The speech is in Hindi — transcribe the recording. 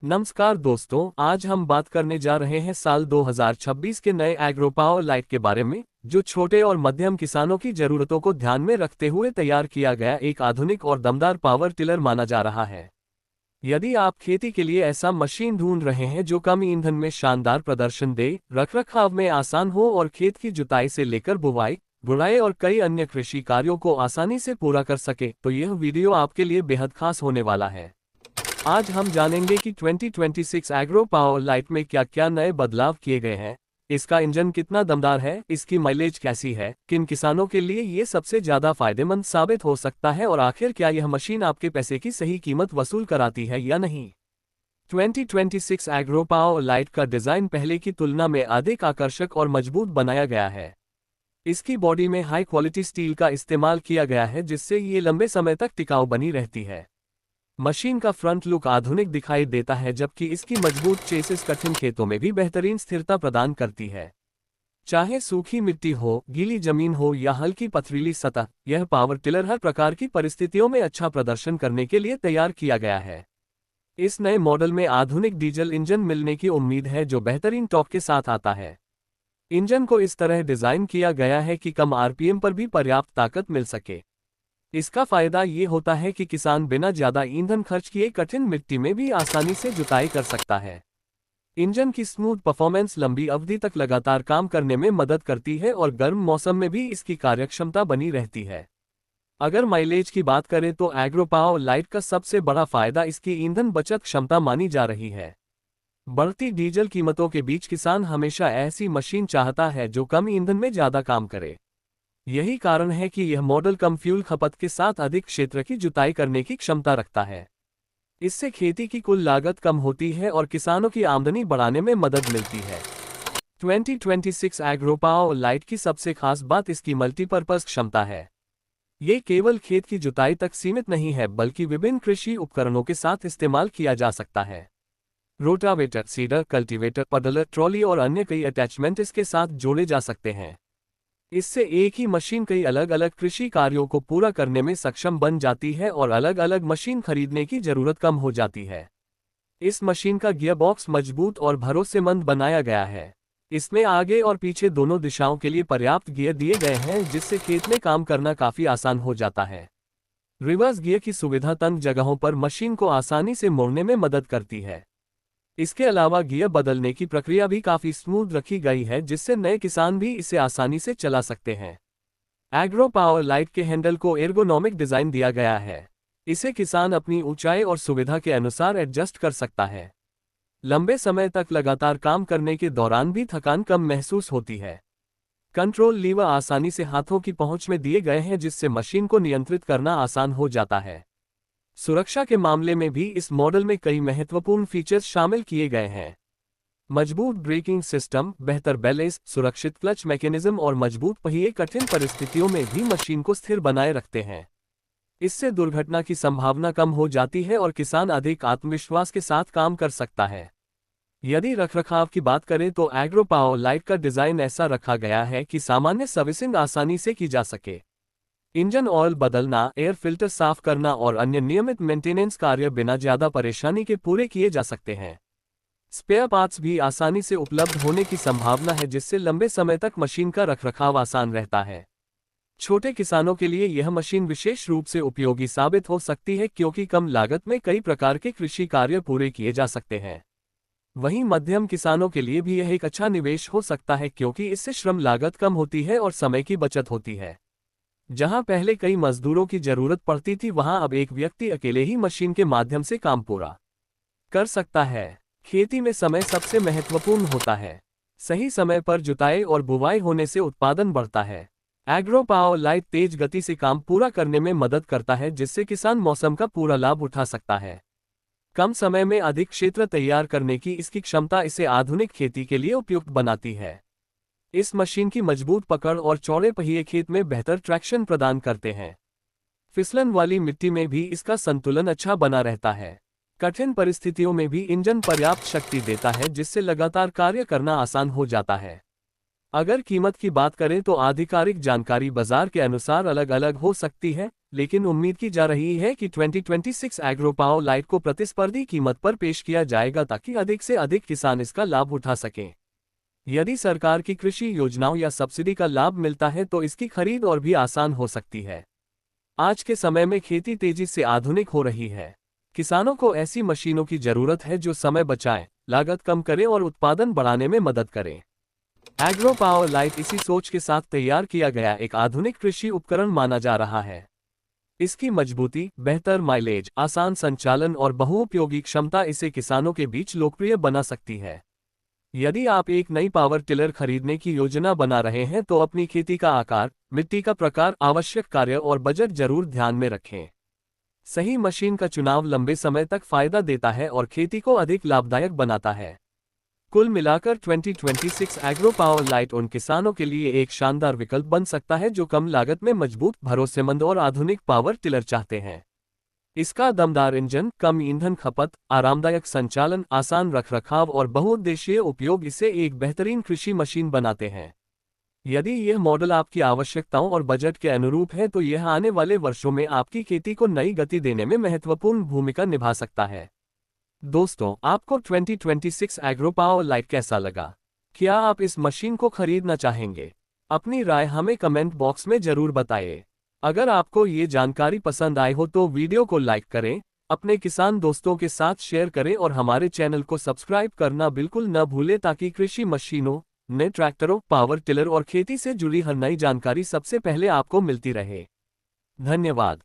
नमस्कार दोस्तों, आज हम बात करने जा रहे हैं साल 2026 के नए एग्रो पावर लाइट के बारे में, जो छोटे और मध्यम किसानों की जरूरतों को ध्यान में रखते हुए तैयार किया गया एक आधुनिक और दमदार पावर टिलर माना जा रहा है। यदि आप खेती के लिए ऐसा मशीन ढूंढ रहे हैं जो कम ईंधन में शानदार प्रदर्शन दे, रखरखाव में आसान हो और खेत की जुताई से लेकर बुवाई, गुड़ाई और कई अन्य कृषि कार्यों को आसानी से पूरा कर सके, तो यह वीडियो आपके लिए बेहद खास होने वाला है। आज हम जानेंगे कि 2026 एग्रो पावर लाइट में क्या क्या नए बदलाव किए गए हैं, इसका इंजन कितना दमदार है, इसकी माइलेज कैसी है, किन किसानों के लिए ये सबसे ज्यादा फायदेमंद साबित हो सकता है और आखिर क्या यह मशीन आपके पैसे की सही कीमत वसूल कराती है या नहीं। 2026 एग्रो पावर लाइट का डिजाइन पहले की तुलना में अधिक आकर्षक और मजबूत बनाया गया है। इसकी बॉडी में हाई क्वालिटी स्टील का इस्तेमाल किया गया है, जिससे ये लंबे समय तक टिकाऊ बनी रहती है। मशीन का फ्रंट लुक आधुनिक दिखाई देता है, जबकि इसकी मजबूत चेसिस कठिन खेतों में भी बेहतरीन स्थिरता प्रदान करती है। चाहे सूखी मिट्टी हो, गीली जमीन हो या हल्की पथरीली सतह, यह पावर टिलर हर प्रकार की परिस्थितियों में अच्छा प्रदर्शन करने के लिए तैयार किया गया है। इस नए मॉडल में आधुनिक डीजल इंजन मिलने की उम्मीद है, जो बेहतरीन टॉर्क के साथ आता है। इंजन को इस तरह डिजाइन किया गया है कि कम आरपीएम पर भी पर्याप्त ताकत मिल सके। इसका फायदा ये होता है कि किसान बिना ज्यादा ईंधन खर्च किए कठिन मिट्टी में भी आसानी से जुताई कर सकता है। इंजन की स्मूथ परफॉर्मेंस लंबी अवधि तक लगातार काम करने में मदद करती है और गर्म मौसम में भी इसकी कार्यक्षमता बनी रहती है। अगर माइलेज की बात करें तो एग्रो पावर लाइट का सबसे बड़ा फायदा इसकी ईंधन बचत क्षमता मानी जा रही है। बढ़ती डीजल कीमतों के बीच किसान हमेशा ऐसी मशीन चाहता है जो कम ईंधन में ज्यादा काम करे। यही कारण है कि यह मॉडल कम फ्यूल खपत के साथ अधिक क्षेत्र की जुताई करने की क्षमता रखता है। इससे खेती की कुल लागत कम होती है और किसानों की आमदनी बढ़ाने में मदद मिलती है। 2026 एग्रो पावर लाइट की सबसे खास बात इसकी मल्टीपर्पज क्षमता है। ये केवल खेत की जुताई तक सीमित नहीं है, बल्कि विभिन्न कृषि उपकरणों के साथ इस्तेमाल किया जा सकता है। रोटावेटर, सीडर, कल्टीवेटर, पडलर, ट्रॉली और अन्य कई अटैचमेंट इसके साथ जोड़े जा सकते हैं। इससे एक ही मशीन कई अलग अलग कृषि कार्यों को पूरा करने में सक्षम बन जाती है और अलग अलग मशीन खरीदने की जरूरत कम हो जाती है। इस मशीन का गियरबॉक्स मजबूत और भरोसेमंद बनाया गया है। इसमें आगे और पीछे दोनों दिशाओं के लिए पर्याप्त गियर दिए गए हैं, जिससे खेत में काम करना काफी आसान हो जाता है। रिवर्स गियर की सुविधा तंग जगहों पर मशीन को आसानी से मोड़ने में मदद करती है। इसके अलावा गियर बदलने की प्रक्रिया भी काफी स्मूथ रखी गई है, जिससे नए किसान भी इसे आसानी से चला सकते हैं। एग्रो पावर लाइट के हैंडल को एर्गोनॉमिक डिजाइन दिया गया है। इसे किसान अपनी ऊंचाई और सुविधा के अनुसार एडजस्ट कर सकता है। लंबे समय तक लगातार काम करने के दौरान भी थकान कम महसूस होती है। कंट्रोल लीवर आसानी से हाथों की पहुंच में दिए गए हैं, जिससे मशीन को नियंत्रित करना आसान हो जाता है। सुरक्षा के मामले में भी इस मॉडल में कई महत्वपूर्ण फीचर्स शामिल किए गए हैं। मजबूत ब्रेकिंग सिस्टम, बेहतर बैलेंस, सुरक्षित क्लच मैकेनिज्म और मजबूत पहिए कठिन परिस्थितियों में भी मशीन को स्थिर बनाए रखते हैं। इससे दुर्घटना की संभावना कम हो जाती है और किसान अधिक आत्मविश्वास के साथ काम कर सकता है। यदि रखरखाव की बात करें तो एग्रो पावर लाइट का डिजाइन ऐसा रखा गया है कि सामान्य सर्विसिंग आसानी से की जा सके। इंजन ऑयल बदलना, एयर फिल्टर साफ करना और अन्य नियमित मेंटेनेंस कार्य बिना ज्यादा परेशानी के पूरे किए जा सकते हैं। स्पेयर पार्ट्स भी आसानी से उपलब्ध होने की संभावना है, जिससे लंबे समय तक मशीन का रखरखाव आसान रहता है। छोटे किसानों के लिए यह मशीन विशेष रूप से उपयोगी साबित हो सकती है, क्योंकि कम लागत में कई प्रकार के कृषि कार्य पूरे किए जा सकते हैं। वहीं मध्यम किसानों के लिए भी यह एक अच्छा निवेश हो सकता है, क्योंकि इससे श्रम लागत कम होती है और समय की बचत होती है। जहां पहले कई मजदूरों की जरूरत पड़ती थी, वहां अब एक व्यक्ति अकेले ही मशीन के माध्यम से काम पूरा कर सकता है। खेती में समय सबसे महत्वपूर्ण होता है। सही समय पर जुताई और बुवाई होने से उत्पादन बढ़ता है। एग्रो पावर लाइट तेज गति से काम पूरा करने में मदद करता है, जिससे किसान मौसम का पूरा लाभ उठा सकता है। कम समय में अधिक क्षेत्र तैयार करने की इसकी क्षमता इसे आधुनिक खेती के लिए उपयुक्त बनाती है। इस मशीन की मजबूत पकड़ और चौड़े पहिए खेत में बेहतर ट्रैक्शन प्रदान करते हैं। फिसलन वाली मिट्टी में भी इसका संतुलन अच्छा बना रहता है। कठिन परिस्थितियों में भी इंजन पर्याप्त शक्ति देता है, जिससे लगातार कार्य करना आसान हो जाता है। अगर कीमत की बात करें तो आधिकारिक जानकारी बाजार के अनुसार अलग अलग हो सकती है, लेकिन उम्मीद की जा रही है कि 2026 एग्रो पावर लाइट को प्रतिस्पर्धी कीमत पर पेश किया जाएगा ताकि अधिक से अधिक किसान इसका लाभ उठा सकें। यदि सरकार की कृषि योजनाओं या सब्सिडी का लाभ मिलता है तो इसकी खरीद और भी आसान हो सकती है। आज के समय में खेती तेजी से आधुनिक हो रही है। किसानों को ऐसी मशीनों की जरूरत है जो समय बचाएं, लागत कम करें और उत्पादन बढ़ाने में मदद करें। एग्रो पावर लाइट इसी सोच के साथ तैयार किया गया एक आधुनिक कृषि उपकरण माना जा रहा है। इसकी मजबूती, बेहतर माइलेज, आसान संचालन और बहुउपयोगी क्षमता इसे किसानों के बीच लोकप्रिय बना सकती है। यदि आप एक नई पावर टिलर खरीदने की योजना बना रहे हैं तो अपनी खेती का आकार, मिट्टी का प्रकार, आवश्यक कार्य और बजट जरूर ध्यान में रखें। सही मशीन का चुनाव लंबे समय तक फायदा देता है और खेती को अधिक लाभदायक बनाता है। कुल मिलाकर 2026 एग्रो पावर लाइट उन किसानों के लिए एक शानदार विकल्प बन सकता है जो कम लागत में मजबूत, भरोसेमंद और आधुनिक पावर टिलर चाहते हैं। इसका दमदार इंजन, कम ईंधन खपत, आरामदायक संचालन, आसान रखरखाव और बहुउद्देशीय उपयोग इसे एक बेहतरीन कृषि मशीन बनाते हैं। यदि यह मॉडल आपकी आवश्यकताओं और बजट के अनुरूप है तो यह आने वाले वर्षों में आपकी खेती को नई गति देने में महत्वपूर्ण भूमिका निभा सकता है। दोस्तों, आपको 2026 एग्रो पावर लाइट कैसा लगा? क्या आप इस मशीन को खरीदना चाहेंगे? अपनी राय हमें कमेंट बॉक्स में जरूर बताइए। अगर आपको ये जानकारी पसंद आई हो तो वीडियो को लाइक करें, अपने किसान दोस्तों के साथ शेयर करें और हमारे चैनल को सब्सक्राइब करना बिल्कुल न भूलें ताकि कृषि मशीनों, नए ट्रैक्टरों, पावर टिलर और खेती से जुड़ी हर नई जानकारी सबसे पहले आपको मिलती रहे। धन्यवाद।